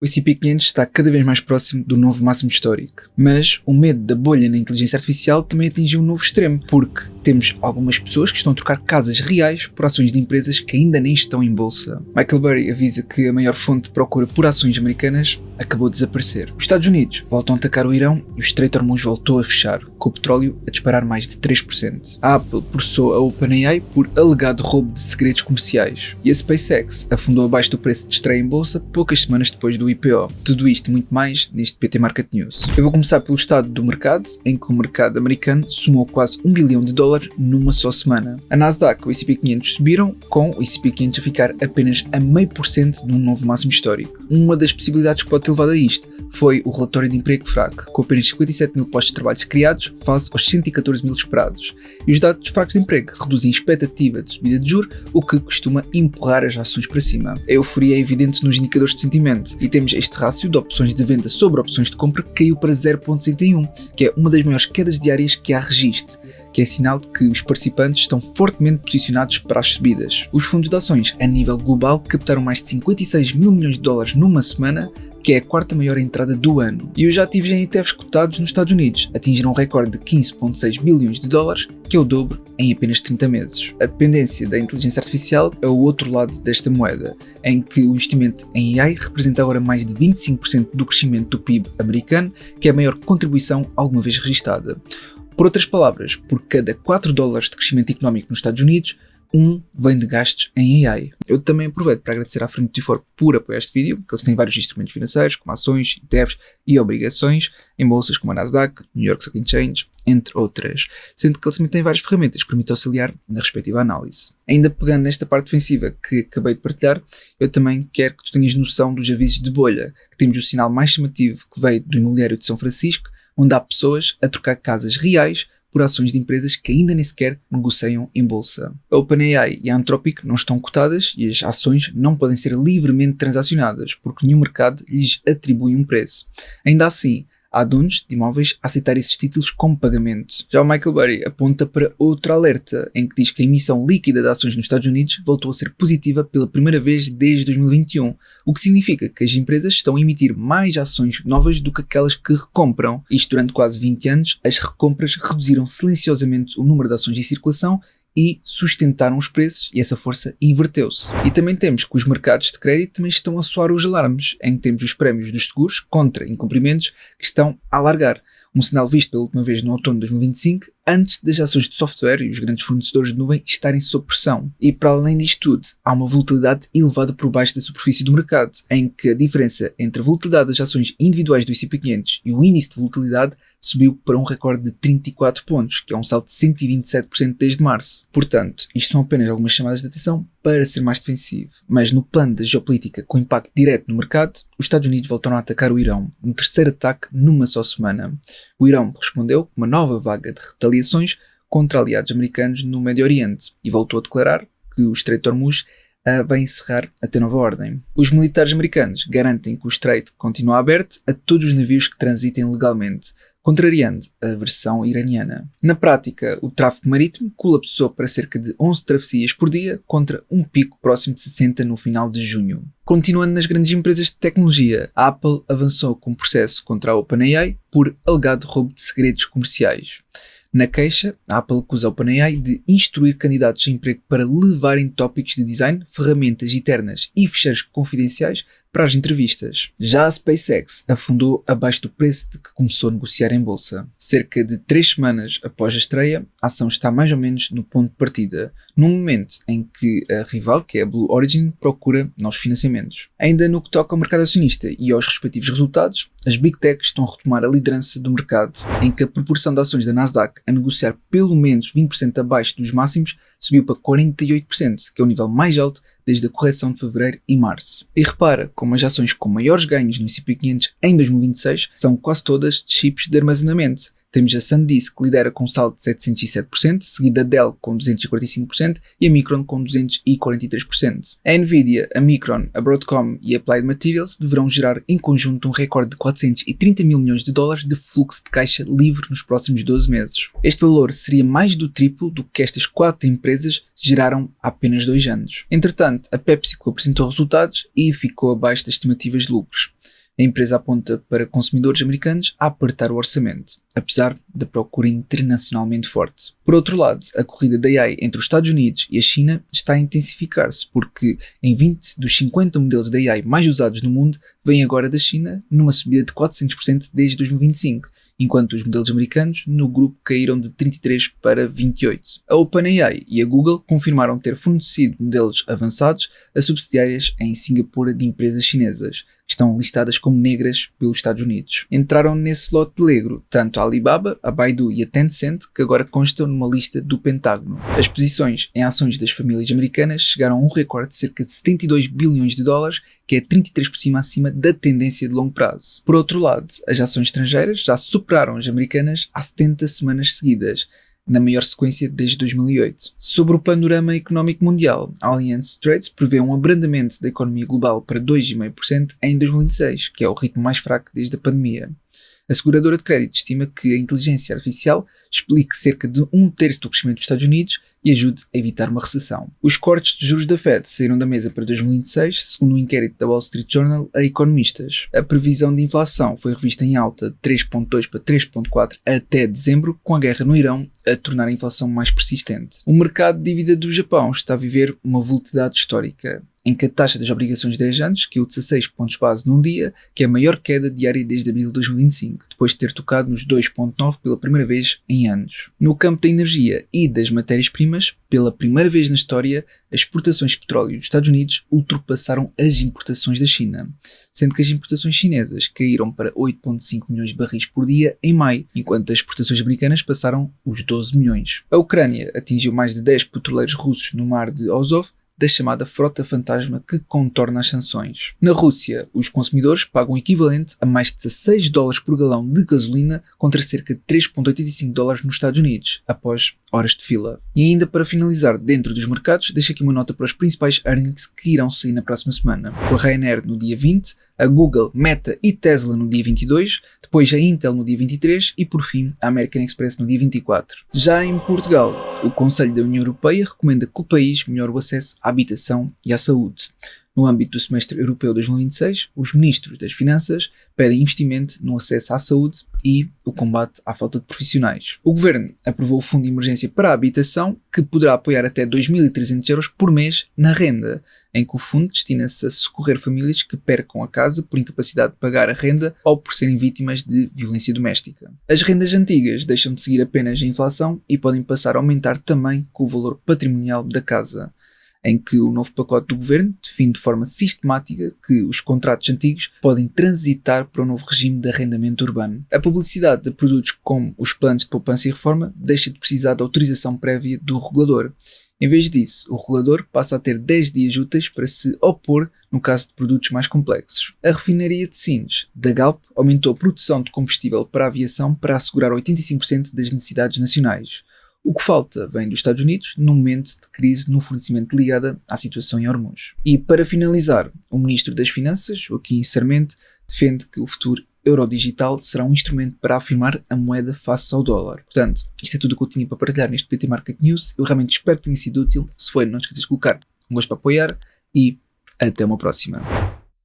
O S&P 500 está cada vez mais próximo do novo máximo histórico, mas o medo da bolha na inteligência artificial também atingiu um novo extremo, porque temos algumas pessoas que estão a trocar casas reais por ações de empresas que ainda nem estão em bolsa. Michael Burry avisa que a maior fonte de procura por ações americanas acabou de desaparecer. Os Estados Unidos voltam a atacar o Irão e o Estreito de Hormuz voltou a fechar, com o petróleo a disparar mais de 3%. A Apple processou a OpenAI por alegado roubo de segredos comerciais e a SpaceX afundou abaixo do preço de estreia em bolsa poucas semanas depois do IPO. Tudo isto e muito mais neste PT Market News. Eu vou começar pelo estado do mercado, em que o mercado americano somou quase $1 bilhão numa só semana. A Nasdaq e o S&P 500 subiram, com o S&P 500 a ficar apenas a 0,5% de um novo máximo histórico. Uma das possibilidades que pode ter levado a isto foi o relatório de emprego fraco, com apenas 57 mil postos de trabalho criados face aos 114 mil esperados. E os dados fracos de emprego reduzem a expectativa de subida de juros, o que costuma empurrar as ações para cima. A euforia é evidente nos indicadores de sentimento e temos este rácio de opções de venda sobre opções de compra que caiu para 0,61, que é uma das maiores quedas diárias que há registro, que é sinal de que os participantes estão fortemente posicionados para as subidas. Os fundos de ações a nível global captaram mais de 56 mil milhões de dólares numa semana, que é a quarta maior entrada do ano. E os ativos em ETFs cotados nos Estados Unidos atingiram um recorde de 15,6 bilhões de dólares, que é o dobro em apenas 30 meses. A dependência da inteligência artificial é o outro lado desta moeda, em que o investimento em AI representa agora mais de 25% do crescimento do PIB americano, que é a maior contribuição alguma vez registada. Por outras palavras, por cada 4 dólares de crescimento económico nos Estados Unidos, vem de gastos em AI. Eu também aproveito para agradecer à Frame24 por apoiar este vídeo, que eles têm vários instrumentos financeiros, como ações, ETFs e obrigações, em bolsas como a Nasdaq, New York Stock Exchange, entre outras, sendo que eles também têm várias ferramentas que permitem auxiliar na respectiva análise. Ainda pegando nesta parte defensiva que acabei de partilhar, eu também quero que tu tenhas noção dos avisos de bolha, que temos o sinal mais chamativo que veio do imobiliário de São Francisco, onde há pessoas a trocar casas reais por ações de empresas que ainda nem sequer negociam em bolsa. A OpenAI e a Anthropic não estão cotadas e as ações não podem ser livremente transacionadas, porque nenhum mercado lhes atribui um preço. Ainda assim, há donos de imóveis a aceitar esses títulos como pagamento. Já o Michael Burry aponta para outro alerta, em que diz que a emissão líquida de ações nos Estados Unidos voltou a ser positiva pela primeira vez desde 2021, o que significa que as empresas estão a emitir mais ações novas do que aquelas que recompram. Isto durante quase 20 anos, as recompras reduziram silenciosamente o número de ações em circulação e sustentaram os preços, e essa força inverteu-se. E também temos que os mercados de crédito também estão a soar os alarmes, em que temos os prémios dos seguros contra incumprimentos que estão a alargar, um sinal visto pela última vez no outono de 2025, antes das ações de software e os grandes fornecedores de nuvem estarem sob pressão. E para além disto tudo, há uma volatilidade elevada por baixo da superfície do mercado, em que a diferença entre a volatilidade das ações individuais do S&P 500 e o índice de volatilidade subiu para um recorde de 34 pontos, que é um salto de 127% desde março. Portanto, isto são apenas algumas chamadas de atenção para ser mais defensivo. Mas no plano da geopolítica com impacto direto no mercado, os Estados Unidos voltaram a atacar o Irão, um terceiro ataque numa só semana. O Irão respondeu com uma nova vaga de retaliações contra aliados americanos no Médio Oriente e voltou a declarar que o Estreito de Hormuz vai encerrar até nova ordem. Os militares americanos garantem que o estreito continua aberto a todos os navios que transitem legalmente, contrariando a versão iraniana. Na prática, o tráfego marítimo colapsou para cerca de 11 travessias por dia, contra um pico próximo de 60 no final de junho. Continuando nas grandes empresas de tecnologia, a Apple avançou com um processo contra a OpenAI por alegado roubo de segredos comerciais. Na queixa, a Apple acusa a OpenAI de instruir candidatos a emprego para levarem tópicos de design, ferramentas internas e ficheiros confidenciais para as entrevistas. Já a SpaceX afundou abaixo do preço de que começou a negociar em bolsa. Cerca de 3 semanas após a estreia, a ação está mais ou menos no ponto de partida, num momento em que a rival, que é a Blue Origin, procura novos financiamentos. Ainda no que toca ao mercado acionista e aos respectivos resultados, as Big Tech estão a retomar a liderança do mercado, em que a proporção de ações da Nasdaq a negociar pelo menos 20% abaixo dos máximos subiu para 48%, que é o nível mais alto desde a correção de fevereiro e março. E repara como as ações com maiores ganhos no S&P 500 em 2026 são quase todas de chips de armazenamento. Temos a SanDisk, que lidera com um salto de 707%, seguida a Dell com 245% e a Micron com 243%. A Nvidia, a Micron, a Broadcom e a Applied Materials deverão gerar em conjunto um recorde de 430 mil milhões de dólares de fluxo de caixa livre nos próximos 12 meses. Este valor seria mais do triplo do que estas 4 empresas geraram há apenas 2 anos. Entretanto, a PepsiCo apresentou resultados e ficou abaixo das estimativas de lucros. A empresa aponta para consumidores americanos a apertar o orçamento, apesar da procura internacionalmente forte. Por outro lado, a corrida da AI entre os Estados Unidos e a China está a intensificar-se, porque em 20 dos 50 modelos da AI mais usados no mundo vêm agora da China, numa subida de 400% desde 2025. Enquanto os modelos americanos no grupo caíram de 33 para 28. A OpenAI e a Google confirmaram ter fornecido modelos avançados a subsidiárias em Singapura de empresas chinesas, que estão listadas como negras pelos Estados Unidos. Entraram nesse lote de negro tanto a Alibaba, a Baidu e a Tencent, que agora constam numa lista do Pentágono. As posições em ações das famílias americanas chegaram a um recorde de cerca de 72 bilhões de dólares, que é 33% acima da tendência de longo prazo. Por outro lado, as ações estrangeiras já superaram as americanas há 70 semanas seguidas, na maior sequência desde 2008. Sobre o panorama económico mundial, a Allianz Trades prevê um abrandamento da economia global para 2,5% em 2026, que é o ritmo mais fraco desde a pandemia. A seguradora de crédito estima que a inteligência artificial explique cerca de 1/3 do crescimento dos Estados Unidos e ajude a evitar uma recessão. Os cortes de juros da Fed saíram da mesa para 2026, segundo um inquérito da Wall Street Journal a economistas. A previsão de inflação foi revista em alta de 3,2 para 3,4 até dezembro, com a guerra no Irão a tornar a inflação mais persistente. O mercado de dívida do Japão está a viver uma volatilidade histórica, em que a taxa das obrigações de 10 anos caiu de 16 pontos base num dia, que é a maior queda diária desde abril de 2025, depois de ter tocado nos 2,9 pela primeira vez em anos. No campo da energia e das matérias-primas, pela primeira vez na história, as exportações de petróleo dos Estados Unidos ultrapassaram as importações da China, sendo que as importações chinesas caíram para 8,5 milhões de barris por dia em maio, enquanto as exportações americanas passaram os 12 milhões. A Ucrânia atingiu mais de 10 petroleiros russos no mar de Azov, da chamada frota fantasma que contorna as sanções. Na Rússia, os consumidores pagam o equivalente a mais de 16 dólares por galão de gasolina contra cerca de 3,85 dólares nos Estados Unidos, após horas de fila. E ainda para finalizar, dentro dos mercados, deixo aqui uma nota para os principais earnings que irão sair na próxima semana. O Ryanair no dia 20, a Google, Meta e Tesla no dia 22, depois a Intel no dia 23 e por fim a American Express no dia 24. Já em Portugal, o Conselho da União Europeia recomenda que o país melhore o acesso à habitação e à saúde. No âmbito do semestre europeu 2026, os ministros das Finanças pedem investimento no acesso à saúde e o combate à falta de profissionais. O Governo aprovou o Fundo de Emergência para a Habitação, que poderá apoiar até 2.300 euros por mês na renda, em que o fundo destina-se a socorrer famílias que percam a casa por incapacidade de pagar a renda ou por serem vítimas de violência doméstica. As rendas antigas deixam de seguir apenas a inflação e podem passar a aumentar também com o valor patrimonial da casa, em que o novo pacote do Governo define de forma sistemática que os contratos antigos podem transitar para o novo regime de arrendamento urbano. A publicidade de produtos como os planos de poupança e reforma deixa de precisar da autorização prévia do regulador. Em vez disso, o regulador passa a ter 10 dias úteis para se opor no caso de produtos mais complexos. A refinaria de Sines, da Galp, aumentou a produção de combustível para a aviação para assegurar 85% das necessidades nacionais. O que falta vem dos Estados Unidos num momento de crise no fornecimento ligada à situação em Hormuz. E para finalizar, o Ministro das Finanças, Joaquim Sarmento, defende que o futuro euro-digital será um instrumento para afirmar a moeda face ao dólar. Portanto, isto é tudo o que eu tinha para partilhar neste PT Market News. Eu realmente espero que tenha sido útil. Se foi, não esqueças de colocar um gosto para apoiar e até uma próxima.